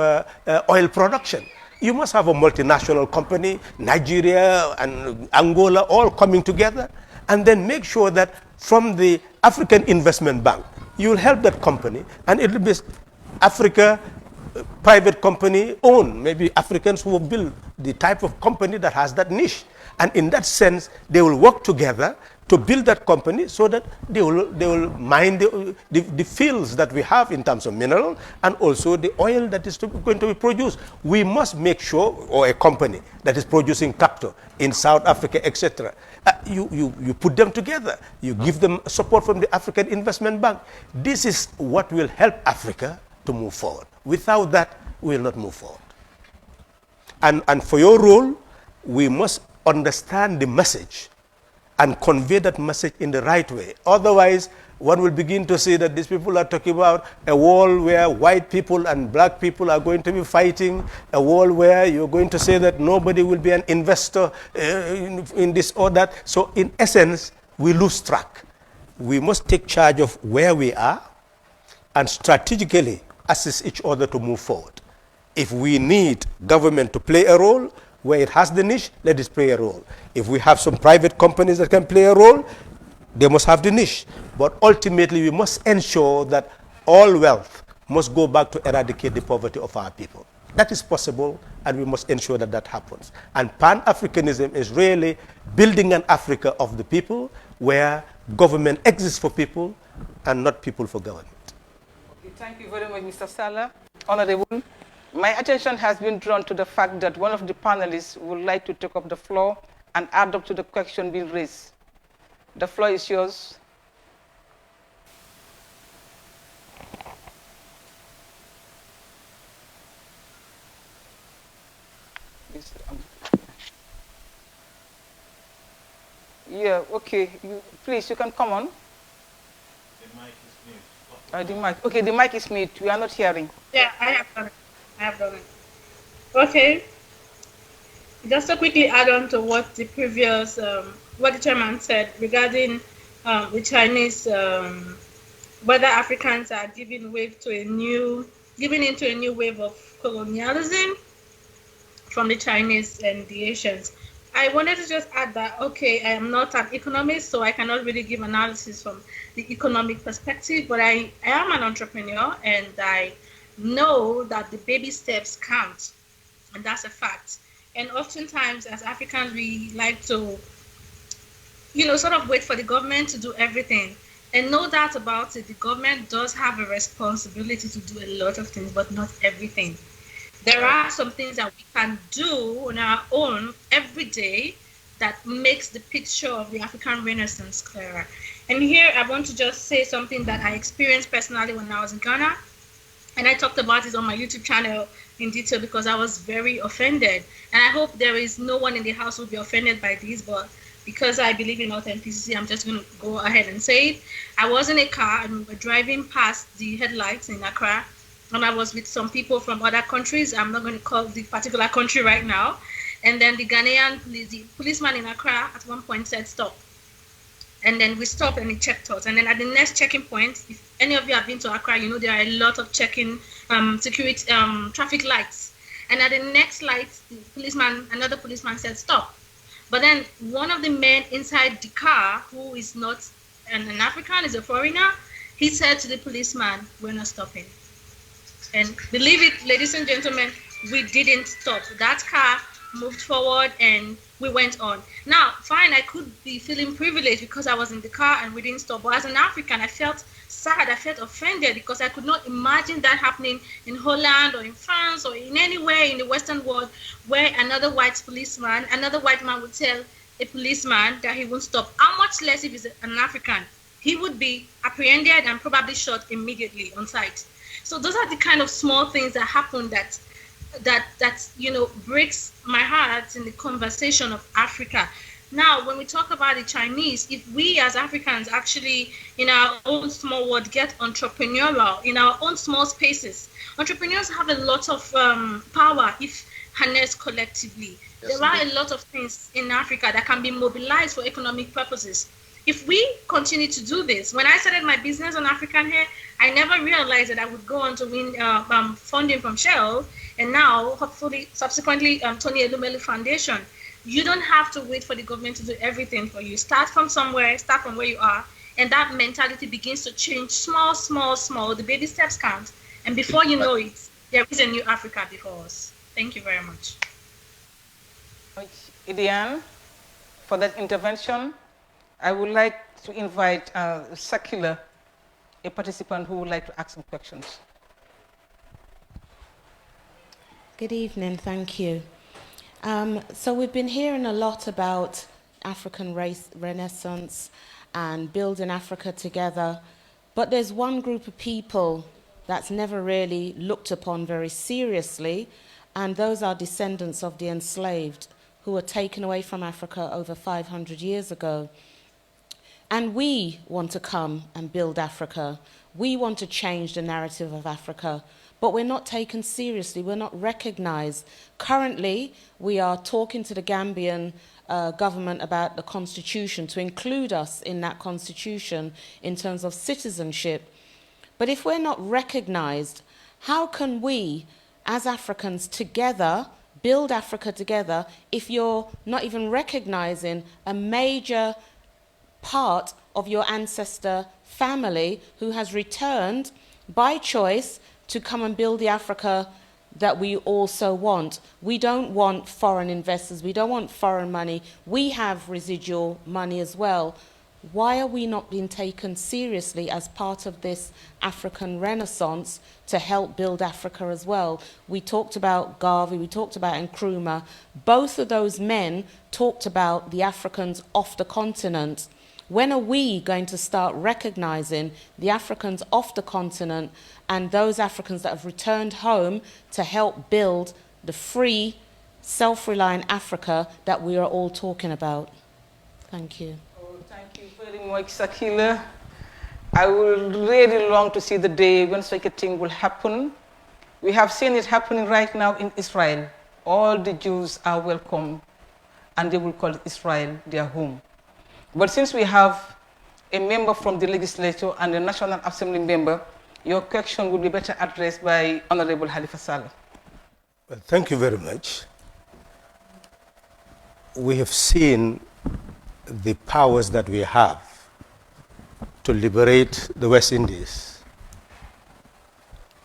oil production? You must have a multinational company, Nigeria and Angola, all coming together, and then make sure that from the African Investment Bank, you will help that company, and it will be Africa private company own. Maybe Africans who will build the type of company that has that niche. And in that sense, they will work together to build that company so that they will mine the fields that we have in terms of mineral and also the oil that is going to be produced. We must make sure, or a company that is producing tractor in South Africa, etc. You put them together. You give them support from the African Investment Bank. This is what will help Africa to move forward. Without that, we will not move forward. And for your role, we must understand the message and convey that message in the right way. Otherwise, one will begin to see that these people are talking about a world where white people and black people are going to be fighting, a world where you're going to say that nobody will be an investor in this or that. So in essence, we lose track. We must take charge of where we are and strategically assist each other to move forward. If we need government to play a role, where it has the niche, let it play a role. If we have some private companies that can play a role, they must have the niche. But ultimately, we must ensure that all wealth must go back to eradicate the poverty of our people. That is possible, and we must ensure that that happens. And Pan-Africanism is really building an Africa of the people where government exists for people and not people for government. Okay, thank you very much, Mr. Sallah. Honorable. My attention has been drawn to the fact that one of the panelists would like to take up the floor and add up to the question being raised. The floor is yours. Yeah, okay. Please, you can come on. The mic is mute. The mic. Okay, the mic is mute. We are not hearing. Yeah, I have done it. Okay. Just to quickly add on to what the previous, what the chairman said regarding the Chinese, whether Africans are giving into a new wave of colonialism from the Chinese and the Asians. I wanted to just add that, okay, I am not an economist, so I cannot really give analysis from the economic perspective, but I am an entrepreneur, and I know that the baby steps count, and that's a fact. And oftentimes, as Africans, we like to, sort of wait for the government to do everything. And no doubt about it, the government does have a responsibility to do a lot of things, but not everything. There are some things that we can do on our own every day that makes the picture of the African Renaissance clearer. And here I want to just say something that I experienced personally when I was in Ghana. And I talked about it on my YouTube channel in detail because I was very offended. And I hope there is no one in the house who will be offended by this, but because I believe in authenticity, I'm just going to go ahead and say it. I was in a car and we were driving past the headlights in Accra, and I was with some people from other countries. I'm not going to call the particular country right now. And then the policeman in Accra at one point said, stop. And then we stopped and he checked us. And then at the next checking point, if any of you have been to Accra, you know there are a lot of checking security traffic lights. And at the next light, another policeman said stop. But then one of the men inside the car, who is not an African, is a foreigner, he said to the policeman, we're not stopping. And believe it, ladies and gentlemen, we didn't stop. That car moved forward and we went on. Now, fine, I could be feeling privileged because I was in the car and we didn't stop. But as an African, I felt sad, I felt offended because I could not imagine that happening in Holland or in France or in anywhere in the Western world where another white man would tell a policeman that he won't stop. How much less if he's an African? He would be apprehended and probably shot immediately on sight. So those are the kind of small things that happen that breaks my heart in the conversation of Africa. Now, when we talk about the Chinese, if we as Africans actually in our own small world get entrepreneurial in our own small spaces, entrepreneurs have a lot of power if harnessed collectively. Yes, there are a lot of things in Africa that can be mobilized for economic purposes. If we continue to do this, when I started my business on African Hair, I never realized that I would go on to win funding from Shell, and now, hopefully, subsequently, Tony Elumelu Foundation. You don't have to wait for the government to do everything for you. Start from somewhere, start from where you are, and that mentality begins to change small. The baby steps count, and before you know it, there is a new Africa before us. Thank you very much. Idian, for that intervention. I would like to invite Sakila, a participant who would like to ask some questions. Good evening, thank you. So we've been hearing a lot about African Renaissance and building Africa together, but there's one group of people that's never really looked upon very seriously, and those are descendants of the enslaved who were taken away from Africa over 500 years ago. And we want to come and build Africa. We want to change the narrative of Africa, but we're not taken seriously. We're not recognized. Currently, we are talking to the Gambian government about the constitution, to include us in that constitution in terms of citizenship. But if we're not recognized, how can we, as Africans together, build Africa together if you're not even recognizing a major part of your ancestor family who has returned by choice to come and build the Africa that we also want? We don't want foreign investors. We don't want foreign money. We have residual money as well. Why are we not being taken seriously as part of this African Renaissance to help build Africa as well? We talked about Garvey, we talked about Nkrumah. Both of those men talked about the Africans off the continent. When are we going to start recognizing the Africans off the continent and those Africans that have returned home to help build the free, self-reliant Africa that we are all talking about? Thank you. Thank you very much, Sakila. I would really long to see the day when such a thing will happen. We have seen it happening right now in Israel. All the Jews are welcome, and they will call Israel their home. But since we have a member from the legislature and a National Assembly member, your question will be better addressed by Honorable Halifa Sallah. Well, thank you very much. We have seen the powers that we have to liberate the West Indies,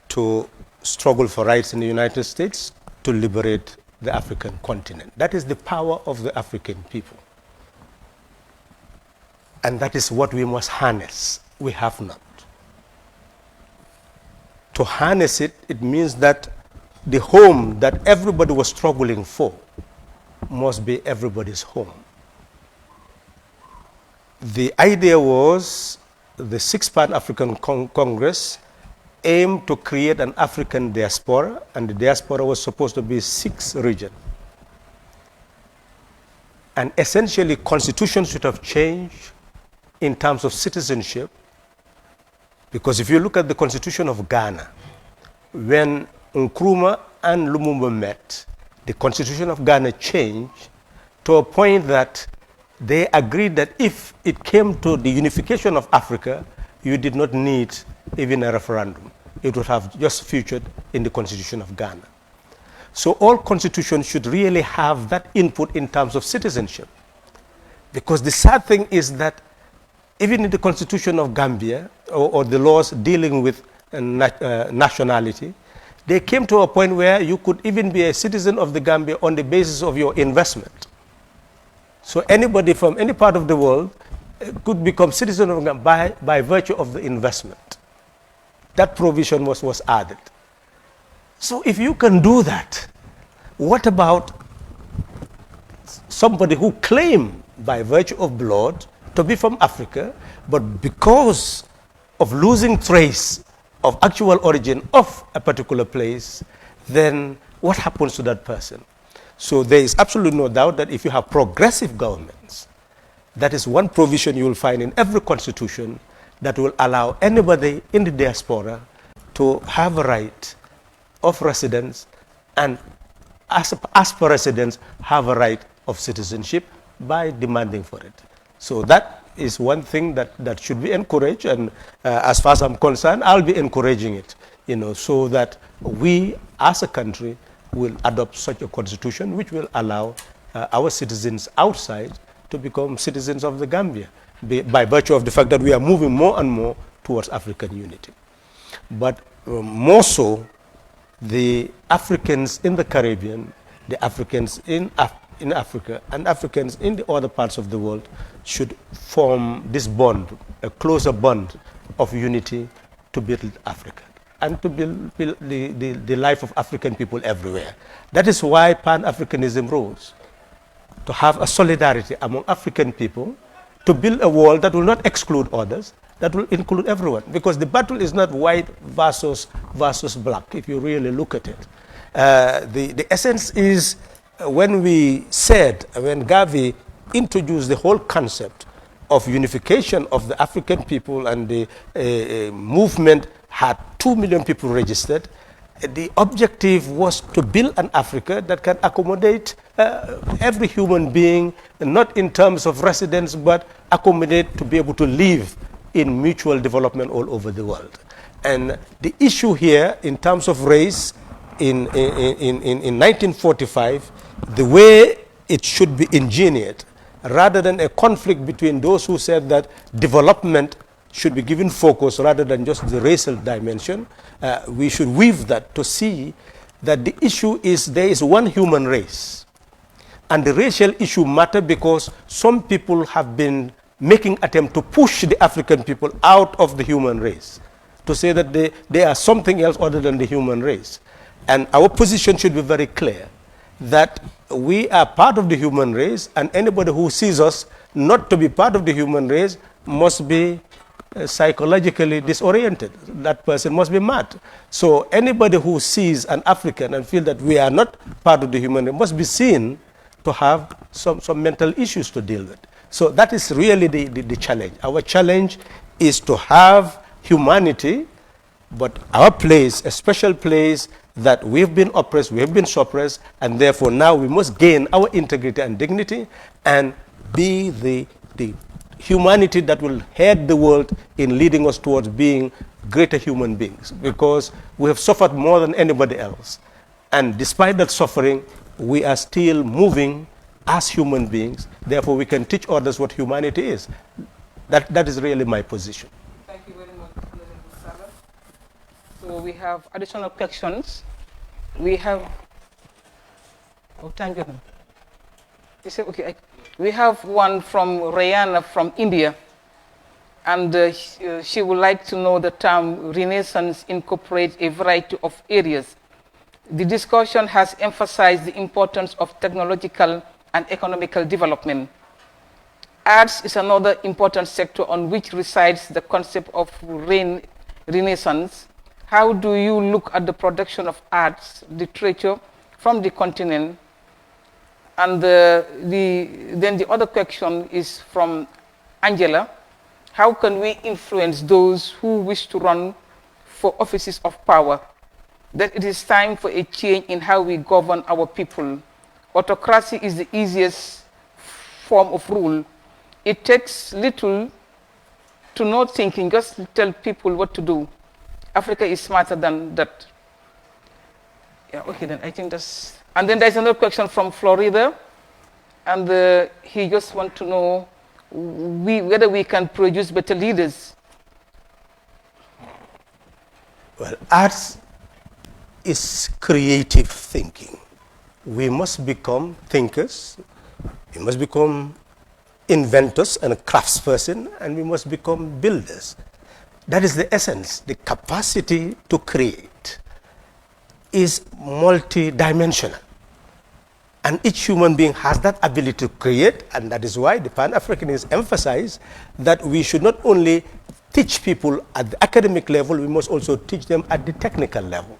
to struggle for rights in the United States, to liberate the African continent. That is the power of the African people. And that is what we must harness. We have not. To harness it, it means that the home that everybody was struggling for must be everybody's home. The idea was the Sixth Pan-African Congress aimed to create an African diaspora, and the diaspora was supposed to be 6 regions. And essentially, constitutions should have changed in terms of citizenship, because if you look at the constitution of Ghana, when Nkrumah and Lumumba met, the constitution of Ghana changed to a point that they agreed that if it came to the unification of Africa, you did not need even a referendum. It would have just featured in the constitution of Ghana. So all constitutions should really have that input in terms of citizenship. Because the sad thing is that even in the constitution of Gambia, or the laws dealing with nationality, they came to a point where you could even be a citizen of the Gambia on the basis of your investment. So anybody from any part of the world could become citizen of Gambia by virtue of the investment. That provision was added. So if you can do that, what about somebody who claimed by virtue of blood to be from Africa, but because of losing trace of actual origin of a particular place, then what happens to that person? So there is absolutely no doubt that if you have progressive governments, that is one provision you will find in every constitution that will allow anybody in the diaspora to have a right of residence, and as per residents have a right of citizenship by demanding for it. So that is one thing that should be encouraged, and as far as I'm concerned, I'll be encouraging it, so that we as a country will adopt such a constitution which will allow our citizens outside to become citizens of the Gambia by virtue of the fact that we are moving more and more towards African unity. But more so, the Africans in the Caribbean, the Africans in Africa, and Africans in the other parts of the world should form this bond, a closer bond of unity to build Africa and to build the life of African people everywhere. That is why Pan-Africanism rose, to have a solidarity among African people, to build a world that will not exclude others, that will include everyone. Because the battle is not white versus black, if you really look at it. The essence is when Garvey introduced the whole concept of unification of the African people, and the movement had 2 million people registered. The objective was to build an Africa that can accommodate every human being, not in terms of residence, but accommodate to be able to live in mutual development all over the world. And the issue here in terms of race in 1945, the way it should be engineered, rather than a conflict between those who said that development should be given focus rather than just the racial dimension, we should weave that to see that the issue is there is one human race. And the racial issue matter because some people have been making attempt to push the African people out of the human race, to say that they are something else other than the human race. And our position should be very clear, that we are part of the human race, and anybody who sees us not to be part of the human race must be psychologically disoriented. That person must be mad. So anybody who sees an African and feels that we are not part of the human race must be seen to have some mental issues to deal with. So that is really the challenge. Our challenge is to have humanity, but our place, a special place, that we've been oppressed, we have been suppressed, and therefore now we must gain our integrity and dignity and be the humanity that will head the world in leading us towards being greater human beings, because we have suffered more than anybody else. And despite that suffering, we are still moving as human beings. Therefore, we can teach others what humanity is. That is really my position. Thank you very much, Halifa Sallah. So we have additional questions. We have, thank you. You say, okay, we have one from Rayana from India, and she would like to know the term Renaissance incorporates a variety of areas. The discussion has emphasized the importance of technological and economical development. Arts is another important sector on which resides the concept of Renaissance. How do you look at the production of arts, literature from the continent? And then the other question is from Angela. How can we influence those who wish to run for offices of power? That it is time for a change in how we govern our people. Autocracy is the easiest form of rule. It takes little to no thinking, just tell people what to do. Africa is smarter than that. Yeah, okay, then I think that's... And then there's another question from Florida, and he just wants to know whether we can produce better leaders. Well, arts is creative thinking. We must become thinkers, we must become inventors and craftsperson, and we must become builders. That is the essence. The capacity to create is multi-dimensional. And each human being has that ability to create, and that is why the Pan-Africanists emphasize that we should not only teach people at the academic level, we must also teach them at the technical level.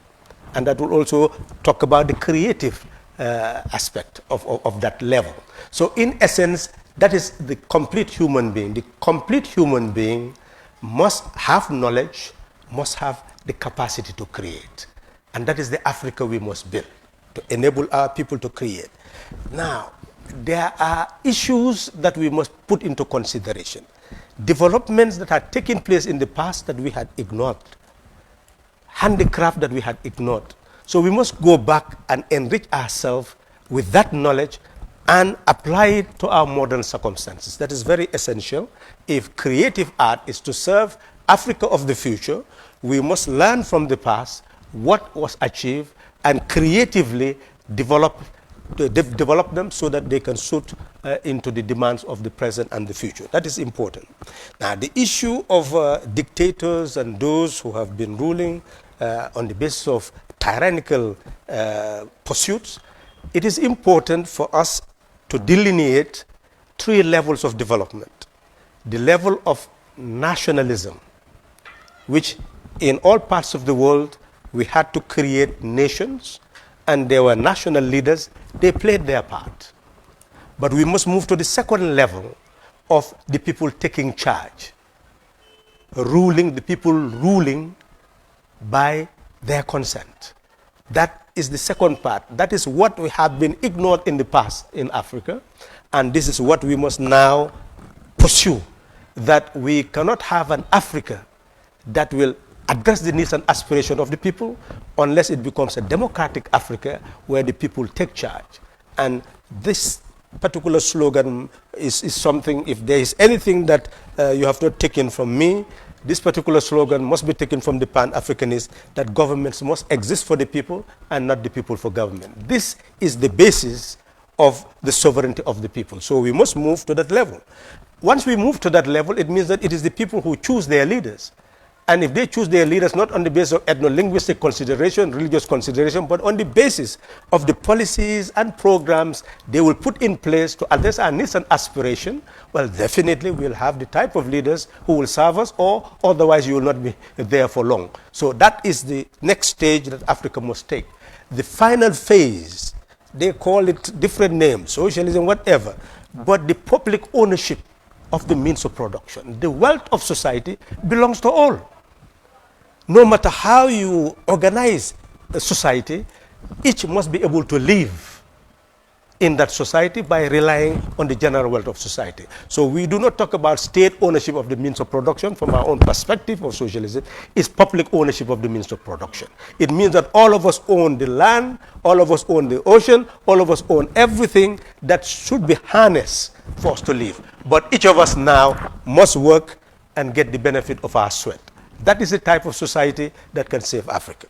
And that will also talk about the creative aspect of that level. So in essence, that is the complete human being. The complete human being must have knowledge, must have the capacity to create. And that is the Africa we must build, to enable our people to create. Now, there are issues that we must put into consideration. Developments that had taken place in the past that we had ignored. Handicraft that we had ignored. So we must go back and enrich ourselves with that knowledge and apply it to our modern circumstances. That is very essential. If creative art is to serve Africa of the future, we must learn from the past, what was achieved and creatively develop them so that they can suit into the demands of the present and the future. That is important. Now, the issue of dictators and those who have been ruling on the basis of tyrannical pursuits, it is important for us to delineate 3 levels of development. The level of nationalism, which in all parts of the world we had to create nations, and there were national leaders, they played their part. But we must move to the second level of the people taking charge, the people ruling by their consent. That is the second part. That is what we have been ignored in the past in Africa, and this is what we must now pursue, that we cannot have an Africa that will address the needs and aspirations of the people unless it becomes a democratic Africa where the people take charge. And this particular slogan is something, if there is anything that you have not taken from me, this particular slogan must be taken from the Pan-Africanists, that governments must exist for the people and not the people for government. This is the basis of the sovereignty of the people. So we must move to that level. Once we move to that level, it means that it is the people who choose their leaders. And if they choose their leaders not on the basis of ethno-linguistic consideration, religious consideration, but on the basis of the policies and programs they will put in place to address our needs and aspiration, well, definitely we'll have the type of leaders who will serve us, or otherwise you will not be there for long. So that is the next stage that Africa must take. The final phase, they call it different names, socialism, whatever, but the public ownership of the means of production. The wealth of society belongs to all. No matter how you organize a society, each must be able to live in that society by relying on the general wealth of society. So we do not talk about state ownership of the means of production from our own perspective of socialism. It's public ownership of the means of production. It means that all of us own the land, all of us own the ocean, all of us own everything that should be harnessed for us to live. But each of us now must work and get the benefit of our sweat. That is the type of society that can save Africa.